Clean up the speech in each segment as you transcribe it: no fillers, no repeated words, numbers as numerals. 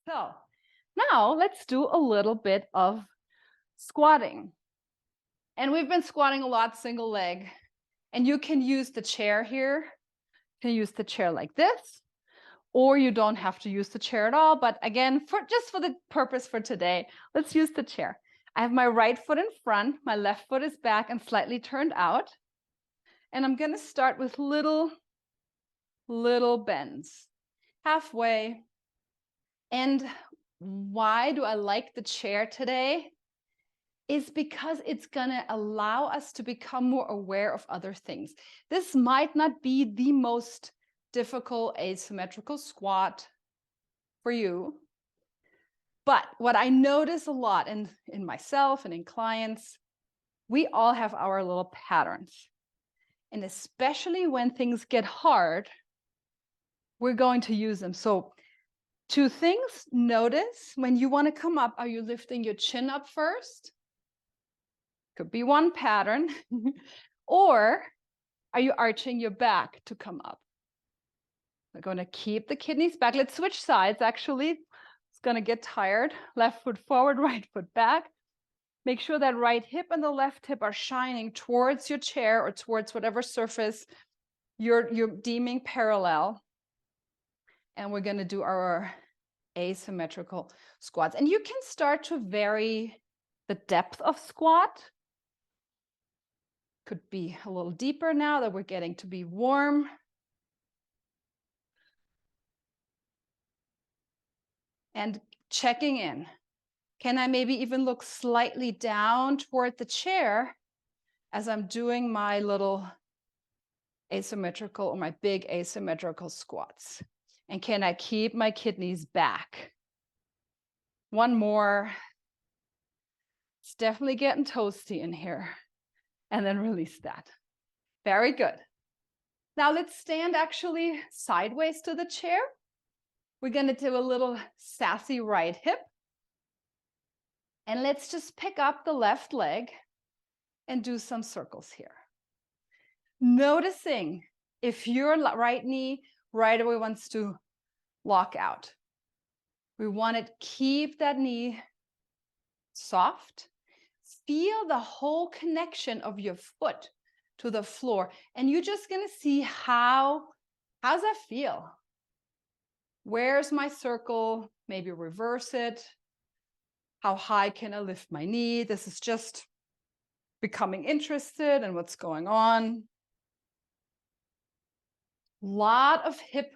So now let's do a little bit of squatting. And we've been squatting a lot single leg. And you can use the chair here. You can use the chair like this, or you don't have to use the chair at all. But again, just for the purpose for today, let's use the chair. I have my right foot in front, my left foot is back and slightly turned out. And I'm going to start with little bends, halfway. And why do I like the chair today? Is because it's going to allow us to become more aware of other things. This might not be the most difficult asymmetrical squat for you, but what I notice a lot in myself and in clients, we all have our little patterns. And especially when things get hard, we're going to use them. So 2 things, notice when you want to come up, are you lifting your chin up first? Could be one pattern. Or are you arching your back to come up? We're going to keep the kidneys back. Let's switch sides, actually. It's going to get tired. Left foot forward, right foot back. Make sure that right hip and the left hip are shining towards your chair or towards whatever surface you're deeming parallel. And we're going to do our asymmetrical squats. And you can start to vary the depth of squat. Could be a little deeper now that we're getting to be warm. And checking in. Can I maybe even look slightly down toward the chair as I'm doing my little asymmetrical or my big asymmetrical squats? And can I keep my kidneys back? One more. It's definitely getting toasty in here. And then release that. Very good. Now let's stand actually sideways to the chair. We're going to do a little sassy right hip. And let's just pick up the left leg and do some circles here. Noticing if your right knee right away wants to lock out. We want to keep that knee soft. Feel the whole connection of your foot to the floor. And you're just going to see how's that feel? Where's my circle? Maybe reverse it. How high can I lift my knee? This is just becoming interested in what's going on. Lot of hip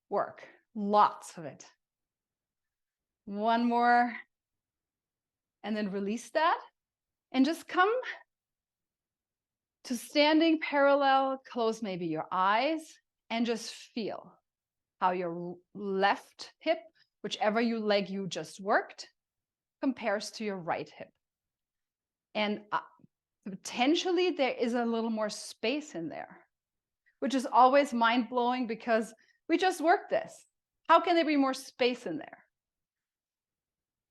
work, lots of it. One more, and then release that. And just come to standing parallel, close maybe your eyes, and just feel how your left hip, whichever leg you just worked, compares to your right hip. And potentially there is a little more space in there, which is always mind-blowing because we just worked this. How can there be more space in there?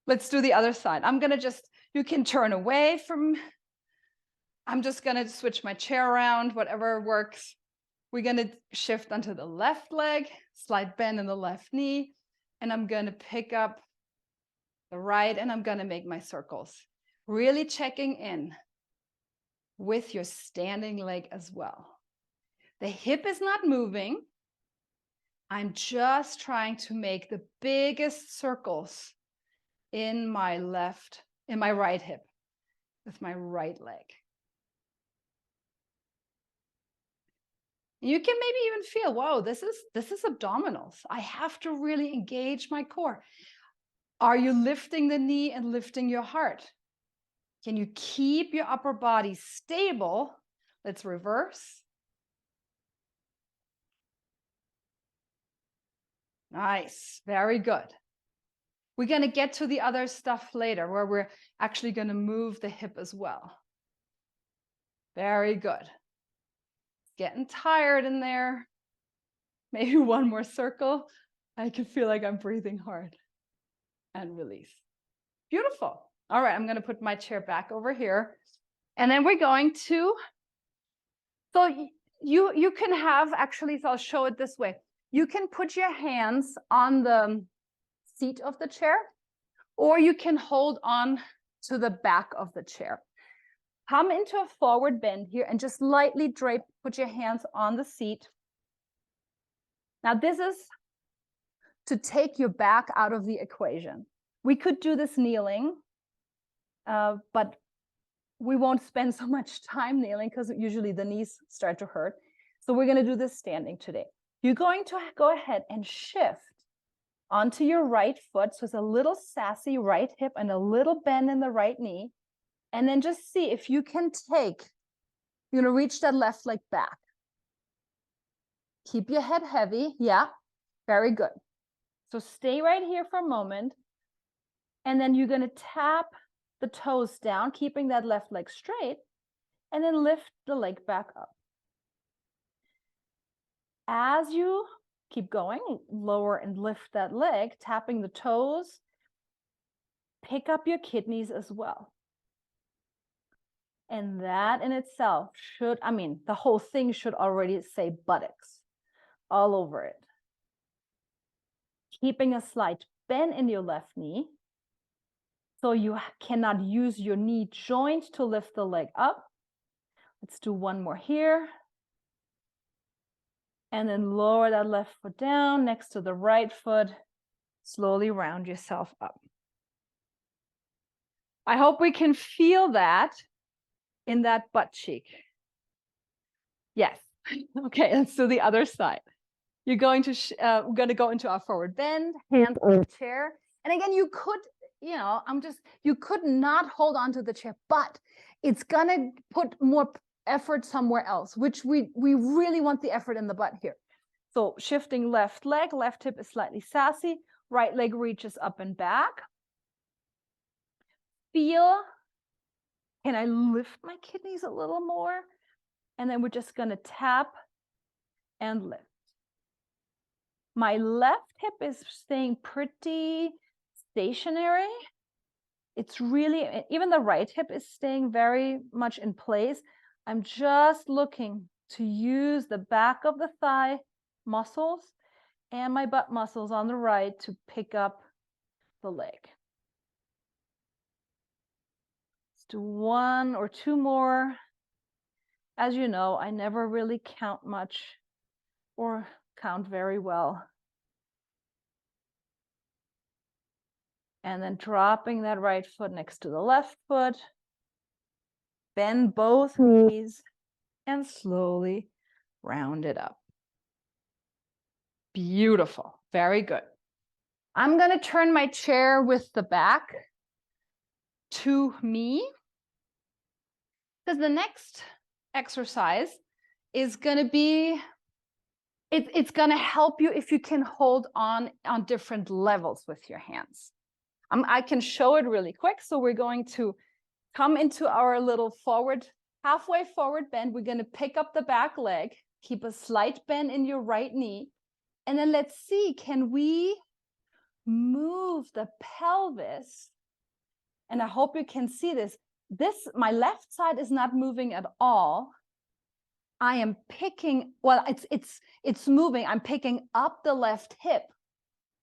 Let's do the other side. You can turn away from, I'm just gonna switch my chair around, whatever works. We're gonna shift onto the left leg, slight bend in the left knee, and I'm gonna pick up the right, and I'm gonna make my circles. Really checking in with your standing leg as well. The hip is not moving. I'm just trying to make the biggest circles in my right hip with my right leg. You can maybe even feel, whoa, this is abdominals. I have to really engage my core. Are you lifting the knee and lifting your heart? Can you keep your upper body stable? Let's reverse. Nice, very good. We're going to get to the other stuff later where we're actually going to move the hip as well. Very good. Getting tired in there. Maybe one more circle. I can feel like I'm breathing hard. And release. Beautiful. All right, I'm going to put my chair back over here. And then we're going to, so you can have, actually, so I'll show it this way. You can put your hands on the seat of the chair, or you can hold on to the back of the chair. Come into a forward bend here and just lightly drape, put your hands on the seat. Now this is to take your back out of the equation. We could do this kneeling, but we won't spend so much time kneeling because usually the knees start to hurt. So we're going to do this standing today. You're going to go ahead and shift onto your right foot. So it's a little sassy right hip and a little bend in the right knee. And then just see if you can take, you're going to reach that left leg back. Keep your head heavy. Yeah, very good. So stay right here for a moment. And then you're going to tap the toes down, keeping that left leg straight, and then lift the leg back up. As you keep going, lower and lift that leg, tapping the toes, pick up your kidneys as well. And that in itself should, I mean, the whole thing should already say buttocks all over it. Keeping a slight bend in your left knee, so you cannot use your knee joint to lift the leg up. Let's do one more here. And then lower that left foot down next to the right foot. Slowly round yourself up. I hope we can feel that in that butt cheek. Yes. Okay, let's do the other side. You're going to, we're going to go into our forward bend, hands on the chair. And again, you could, you know, you could not hold on to the chair, but it's going to put more effort somewhere else, which we really want the effort in the butt here. So shifting left leg, left hip is slightly sassy, right leg reaches up and back. Feel, can I lift my kidneys a little more? And then we're just going to tap and lift. My left hip is staying pretty stationary. It's really, even the right hip is staying very much in place. I'm just looking to use the back of the thigh muscles and my butt muscles on the right to pick up the leg. Let's do one or two more. As you know, I never really count much or count very well. And then dropping that right foot next to the left foot. Bend both knees and slowly round it up. Beautiful. Very good. I'm going to turn my chair with the back to me, because the next exercise is going to be, it's going to help you if you can hold on different levels with your hands. I can show it really quick. So we're going to come into our little forward, halfway forward bend. We're going to pick up the back leg, keep a slight bend in your right knee. And then let's see, can we move the pelvis? And I hope you can see this. My left side is not moving at all. I am picking, well, it's moving. I'm picking up the left hip,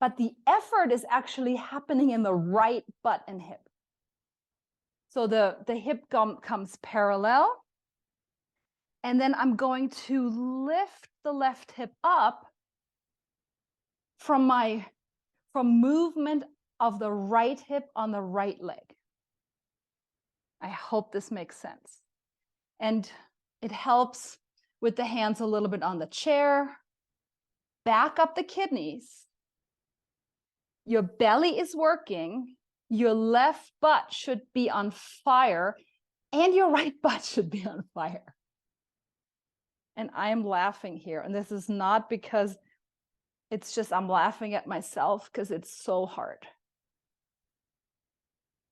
but the effort is actually happening in the right butt and hip. So the hip comes parallel. And then I'm going to lift the left hip up from movement of the right hip on the right leg. I hope this makes sense. And it helps with the hands a little bit on the chair. Back up the kidneys. Your belly is working. Your left butt should be on fire, and your right butt should be on fire. And I am laughing here. And this is not because it's just I'm laughing at myself because it's so hard.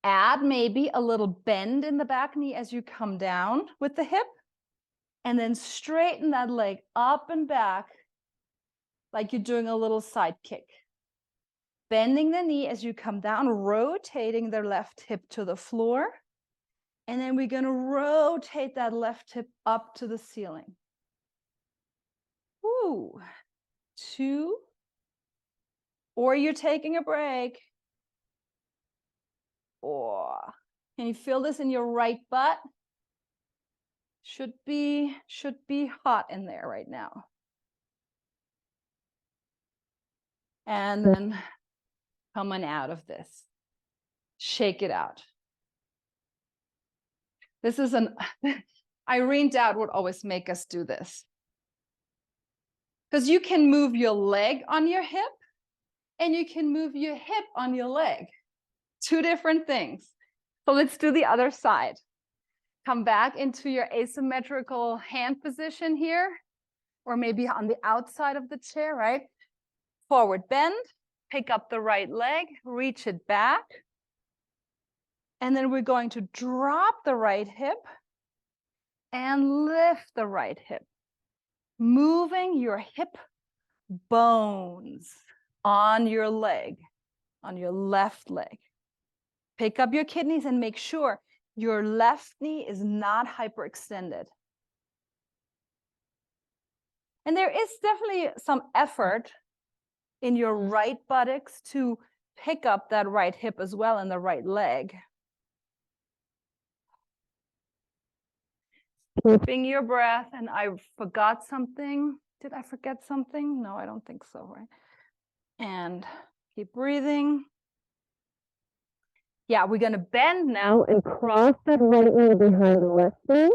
Add maybe a little bend in the back knee as you come down with the hip, and then straighten that leg up and back like you're doing a little side kick. Bending the knee as you come down, rotating the left hip to the floor. And then we're going to rotate that left hip up to the ceiling. Woo. 2, or you're taking a break. Or can you feel this in your right butt? Should be hot in there right now. And then coming out of this, shake it out. This is Irene Dowd would always make us do this. Because you can move your leg on your hip and you can move your hip on your leg. Two different things. So let's do the other side. Come back into your asymmetrical hand position here, or maybe on the outside of the chair, right? Forward bend, pick up the right leg, reach it back. And then we're going to drop the right hip and lift the right hip, moving your hip bones on your leg, on your left leg. Pick up your kidneys and make sure your left knee is not hyperextended. And there is definitely some effort in your right buttocks to pick up that right hip as well and the right leg. Keeping your breath, and I forgot something. Did I forget something? No, I don't think so, right? And keep breathing. Yeah, we're gonna bend now and cross that right knee behind the left knee.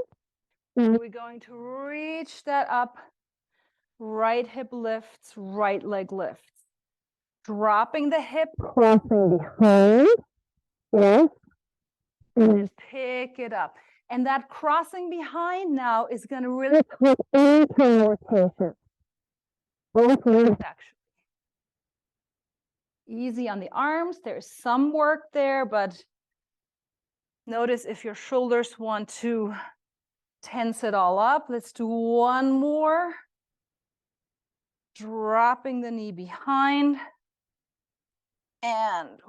And we're going to reach that up. Right hip lifts, right leg lifts. Dropping the hip, crossing behind. Yes. And then pick it up. And that crossing behind now is going to really put internal rotation. Both legs, actually. Easy on the arms. There's some work there, but notice if your shoulders want to tense it all up. Let's do one more. Dropping the knee behind. And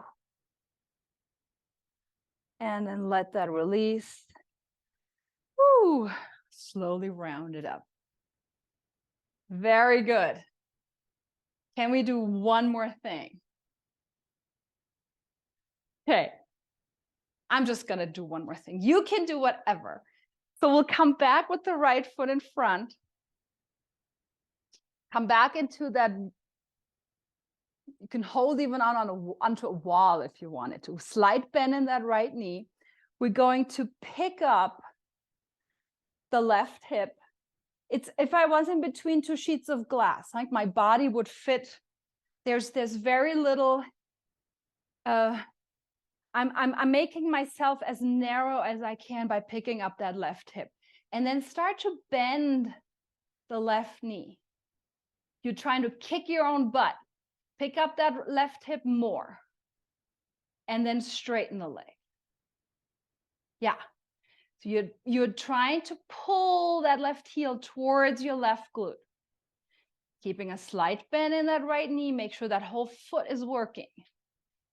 then let that release. Woo. Slowly round it up. Very good. Can we do one more thing? Okay. I'm just going to do one more thing. You can do whatever. So we'll come back with the right foot in front. Come back into that. You can hold even onto a wall if you wanted to. Slight bend in that right knee. We're going to pick up the left hip. It's if I was in between two sheets of glass, like my body would fit. There's very little. I'm making myself as narrow as I can by picking up that left hip, and then start to bend the left knee. You're trying to kick your own butt. Pick up that left hip more, and then straighten the leg. Yeah. So you're trying to pull that left heel towards your left glute. Keeping a slight bend in that right knee, make sure that whole foot is working.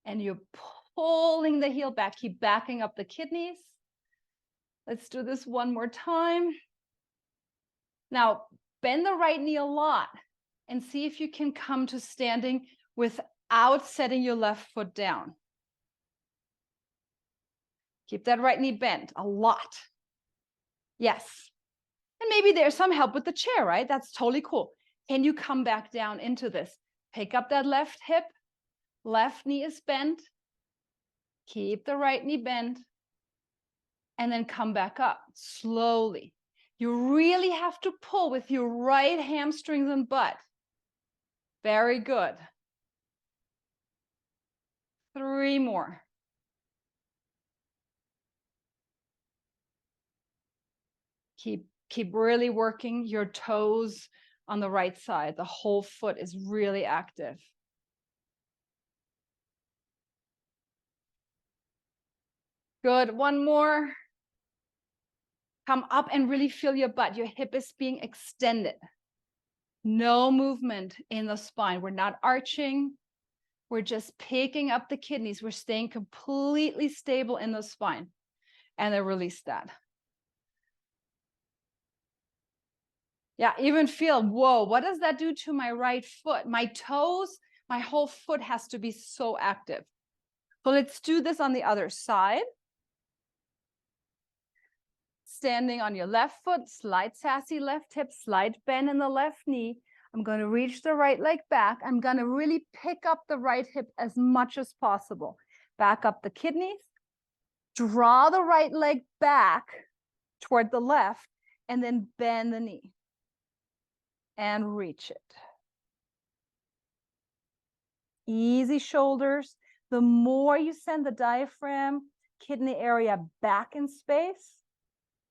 And you're pulling the heel back, keep backing up the kidneys. Let's do this one more time. Now, bend the right knee a lot and see if you can come to standing without setting your left foot down. Keep that right knee bent a lot. Yes. And maybe there's some help with the chair, right? That's totally cool. Can you come back down into this? Pick up that left hip. Left knee is bent. Keep the right knee bent. And then come back up slowly. You really have to pull with your right hamstrings and butt. Very good. 3 more. Keep really working your toes on the right side. The whole foot is really active. Good. One more. Come up and really feel your butt. Your hip is being extended. No movement in the spine. We're not arching. We're just picking up the kidneys. We're staying completely stable in the spine. And then release that. Yeah, even feel, whoa, what does that do to my right foot? My toes My whole foot has to be so active. So let's do this on the other side. Standing on your left foot, slight sassy left hip, slight bend in the left knee. I'm going to reach the right leg back. I'm going to really pick up the right hip as much as possible. Back up the kidneys. Draw the right leg back toward the left, and then bend the knee. And reach it. Easy shoulders. The more you send the diaphragm, kidney area back in space,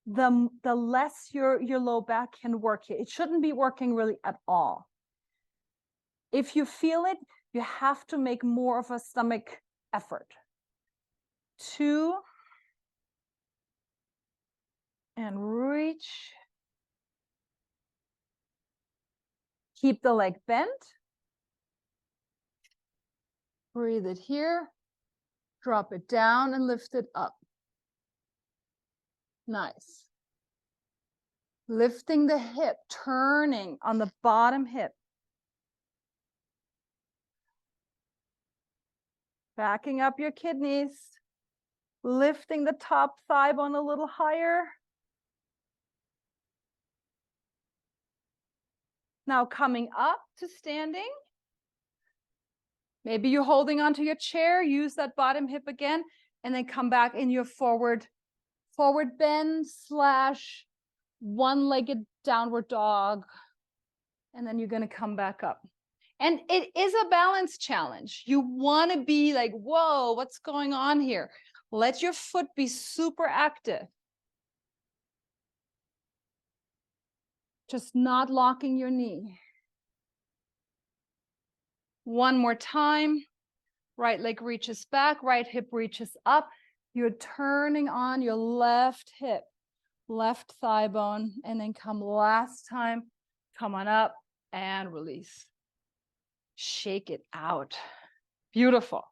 the less your low back can work here. It shouldn't be working really at all. If you feel it, you have to make more of a stomach effort. 2. And reach. Keep the leg bent. Breathe it here. Drop it down and lift it up. Nice. Lifting the hip, turning on the bottom hip. Backing up your kidneys. Lifting the top thigh bone a little higher. Now coming up to standing. Maybe you're holding onto your chair. Use that bottom hip again. And then come back in your forward bend / one-legged downward dog. And then you're going to come back up. And it is a balance challenge. You want to be like, whoa, what's going on here? Let your foot be super active. Just not locking your knee. One more time. Right leg reaches back, right hip reaches up. You're turning on your left hip, left thigh bone, and then come last time. Come on up and release. Shake it out. Beautiful.